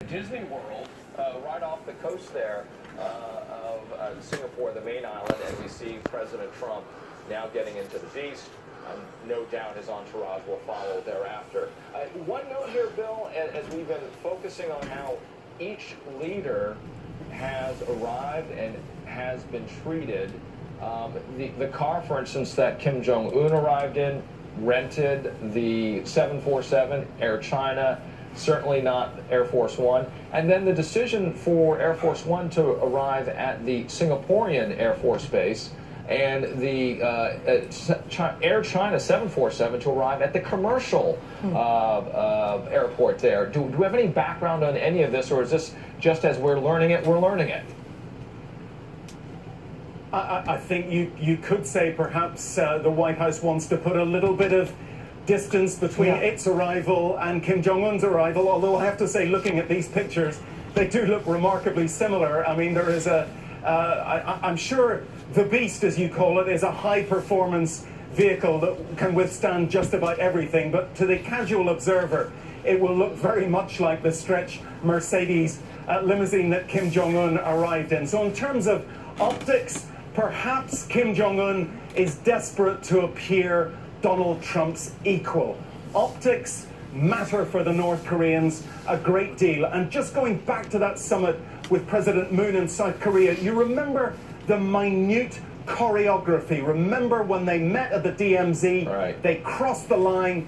Disney World, right off the coast there of Singapore, the main island, and we see President Trump now getting into the beast. No doubt his entourage will follow thereafter. One note here, Bill, as we've been focusing on how each leader has arrived and has been treated. The car, for instance, that Kim Jong-un arrived in, rented the 747, Air China, certainly not Air Force One. And then the decision for Air Force One to arrive at the Singaporean Air Force Base and the Air China 747 to arrive at the commercial airport there. Do we have any background on any of this, or is this just as we're learning it, we're learning it? I think you could say perhaps the White House wants to put a little bit of distance between its arrival and Kim Jong-un's arrival, although I have to say, looking at these pictures, they do look remarkably similar. I mean, there is I'm sure the Beast, as you call it, is a high-performance vehicle that can withstand just about everything, but to the casual observer, it will look very much like the stretch Mercedes limousine that Kim Jong-un arrived in. So in terms of optics, perhaps Kim Jong-un is desperate to appear Donald Trump's equal. Optics matter for the North Koreans a great deal. And just going back to that summit with President Moon in South Korea, you remember the minute choreography. Remember when they met at the DMZ, right. They crossed the line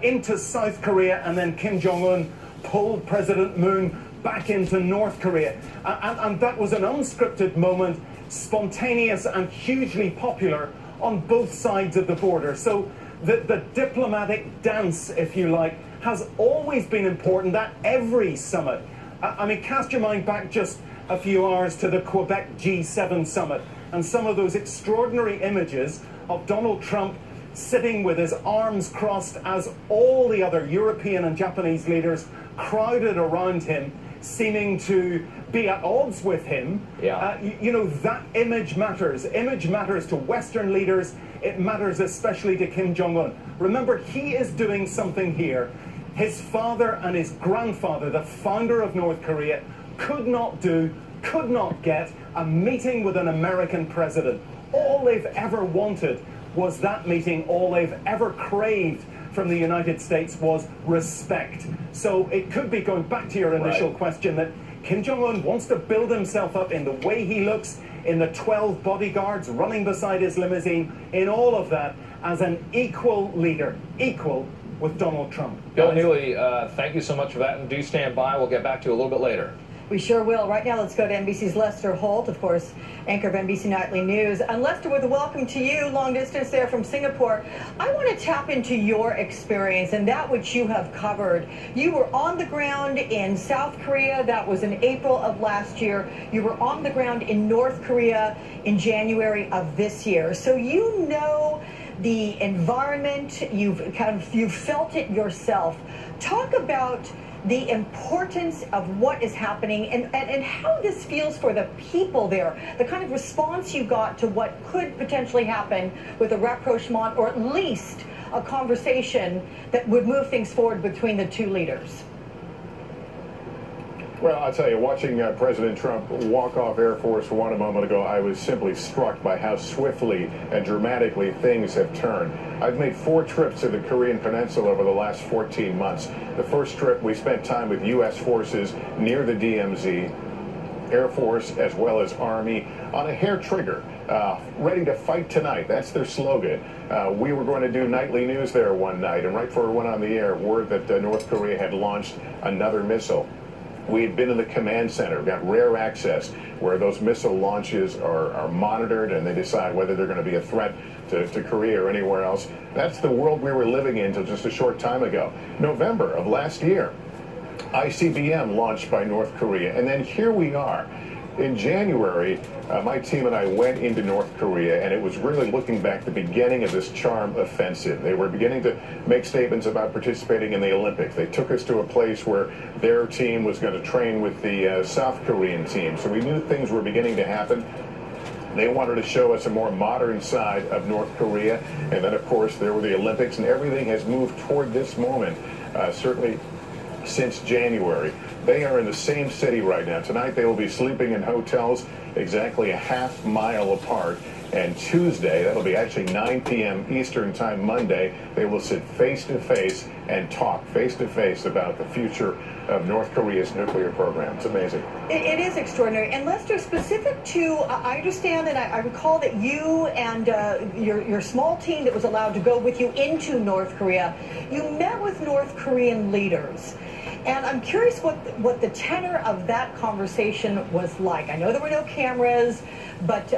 into South Korea, and then Kim Jong-un pulled President Moon back into North Korea. And that was an unscripted moment, spontaneous and hugely popular on both sides of the border. So the diplomatic dance, if you like, has always been important at every summit. I mean, cast your mind back just a few hours to the Quebec G7 summit and some of those extraordinary images of Donald Trump sitting with his arms crossed as all the other European and Japanese leaders crowded around him, seeming to be at odds with him. You know, that image matters. Image matters to Western leaders. It matters especially to Kim Jong-un. Remember, he is doing something here his father and his grandfather, the founder of North Korea, could not do, could not get a meeting with an American president. All they've ever wanted was that meeting. All they've ever craved from the United States was respect. So it could be, going back to your initial question, that Kim Jong-un wants to build himself up in the way he looks, in the 12 bodyguards running beside his limousine, in all of that, as an equal leader, equal with Donald Trump. Bill Healy, thank you so much for that, and do stand by. We'll get back to you a little bit later. We sure will. Right now, let's go to NBC's Lester Holt, of course, anchor of NBC Nightly News. And Lester, with a welcome to you, long distance there from Singapore. I want to tap into your experience and that which you have covered. You were on the ground in South Korea. That was in April of last year. You were on the ground in North Korea in January of this year. So you know the environment. You've felt it yourself. Talk about the importance of what is happening and how this feels for the people there, the kind of response you got to what could potentially happen with a rapprochement, or at least a conversation that would move things forward between the two leaders. Well, I'll tell you, watching President Trump walk off Air Force One a moment ago, I was simply struck by how swiftly and dramatically things have turned. I've made 4 trips to the Korean Peninsula over the last 14 months. The first trip, we spent time with U.S. forces near the DMZ, Air Force as well as Army, on a hair trigger, ready to fight tonight. That's their slogan. We were going to do nightly news there one night, and right before we went on the air, word that North Korea had launched another missile. We had been in the command center, got rare access, where those missile launches are monitored, and they decide whether they're going to be a threat to Korea or anywhere else. That's the world we were living in until just a short time ago. November of last year, ICBM launched by North Korea, and then here we are. In January, my team and I went into North Korea, and it was really, looking back, the beginning of this charm offensive. They were beginning to make statements about participating in the Olympics. They took us to a place where their team was going to train with the South Korean team. So we knew things were beginning to happen. They wanted to show us a more modern side of North Korea. And then, of course, there were the Olympics, and everything has moved toward this moment. Certainly since January. They are in the same city right now. Tonight they will be sleeping in hotels exactly a half mile apart. And Tuesday, that'll be actually 9 p.m. Eastern Time Monday, they will sit face to face and talk face to face about the future of North Korea's nuclear program. It's amazing. It is extraordinary. And Lester, specific to, I understand and I recall that you and your small team that was allowed to go with you into North Korea, you met with North Korean leaders. And I'm curious what the tenor of that conversation was like. I know there were no cameras, but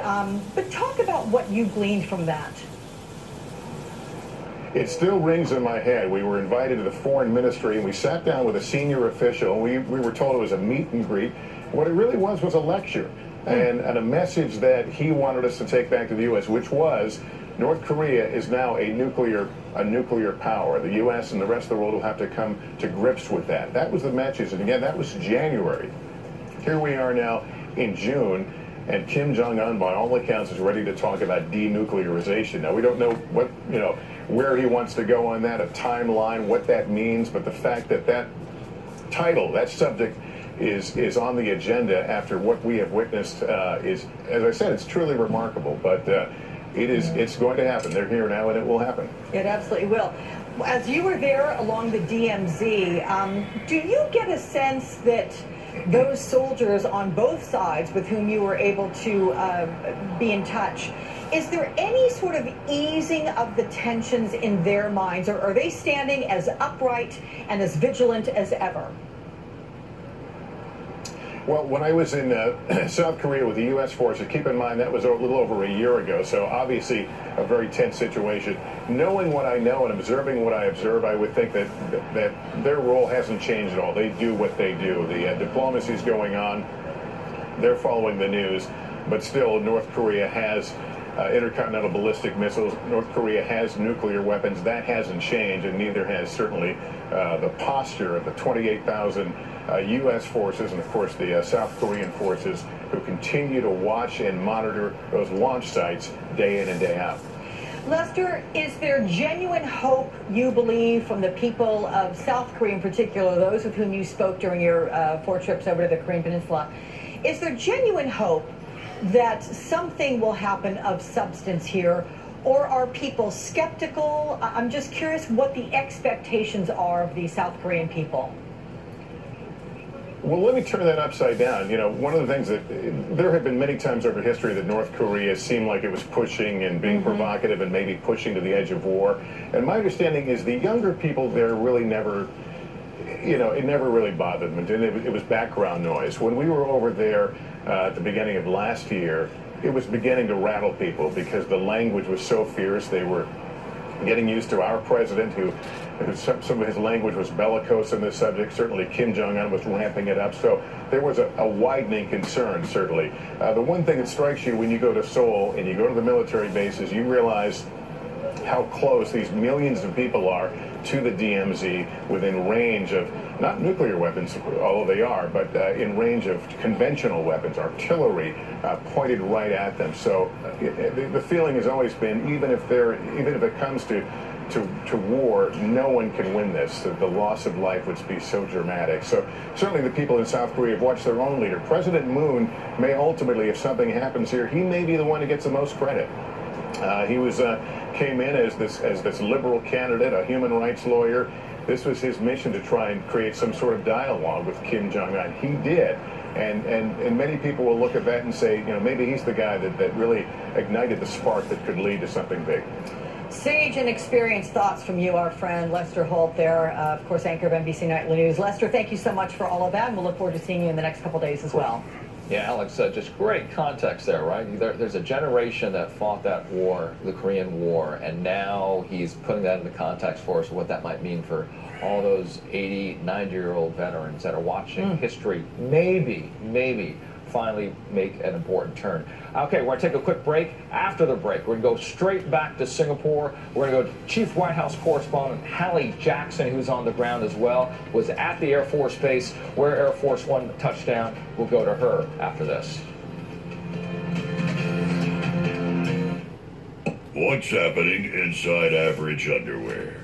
talk about what you gleaned from that. It still rings in my head. We were invited to the foreign ministry, and we sat down with a senior official. We were told it was a meet and greet. What it really was a lecture and a message that he wanted us to take back to the U.S., which was North Korea is now a nuclear power. The U.S. and the rest of the world will have to come to grips with that. That was the message. And again, that was January. Here we are now in June, and Kim Jong-un, by all accounts, is ready to talk about denuclearization. Now, we don't know where he wants to go on that, a timeline, what that means, but the fact that that title, that subject, is on the agenda after what we have witnessed is, as I said, it's truly remarkable. But it's going to happen. They're here now, and it will happen. It absolutely will. As you were there along the DMZ, do you get a sense that those soldiers on both sides with whom you were able to be in touch, is there any sort of easing of the tensions in their minds, or are they standing as upright and as vigilant as ever? Well, when I was in South Korea with the U.S. forces, keep in mind that was a little over a year ago, so obviously a very tense situation. Knowing what I know and observing what I observe, I would think that their role hasn't changed at all. They do what they do. The diplomacy is going on. They're following the news, but still North Korea has intercontinental ballistic missiles. North Korea has nuclear weapons. That hasn't changed, and neither has certainly the posture of the 28,000 U.S. forces and, of course, the South Korean forces who continue to watch and monitor those launch sites day in and day out. Lester, is there genuine hope, you believe, from the people of South Korea in particular, those with whom you spoke during your 4 trips over to the Korean Peninsula, is there genuine hope that something will happen of substance here, or are people skeptical? I'm just curious what the expectations are of the South Korean people. Well, let me turn that upside down. You know, one of the things that there have been many times over history that North Korea seemed like it was pushing and being provocative and maybe pushing to the edge of war. And my understanding is the younger people there really never, it never really bothered them. It was background noise. When we were over there at the beginning of last year, it was beginning to rattle people because the language was so fierce. They were getting used to our president, who some of his language was bellicose in this subject. Certainly Kim Jong-un was ramping it up. So there was a widening concern, certainly. The one thing that strikes you when you go to Seoul and you go to the military bases, you realize how close these millions of people are to the DMZ, within range of, not nuclear weapons, although they are, but in range of conventional weapons, artillery pointed right at them. So the feeling has always been, even if it comes to war, no one can win this. The loss of life would be so dramatic. So certainly the people in South Korea have watched their own leader. President Moon may ultimately, if something happens here, he may be the one who gets the most credit. He came in as this liberal candidate, a human rights lawyer. This was his mission, to try and create some sort of dialogue with Kim Jong-un. He did. And many people will look at that and say, maybe he's the guy that really ignited the spark that could lead to something big. Sage and experienced thoughts from you, our friend Lester Holt there, of course, anchor of NBC Nightly News. Lester, thank you so much for all of that, and we'll look forward to seeing you in the next couple days as well. Yeah, Alex, just great context there, right? There's a generation that fought that war, the Korean War, and now he's putting that into context for us, what that might mean for all those 80, 90-year-old veterans that are watching history maybe finally make an important turn. Okay, we're going to take a quick break. After the break, we're going to go straight back to Singapore. We're going to go to Chief White House Correspondent Hallie Jackson, who's on the ground as well, was at the Air Force Base where Air Force One touched down. We'll go to her after this. What's happening inside average underwear?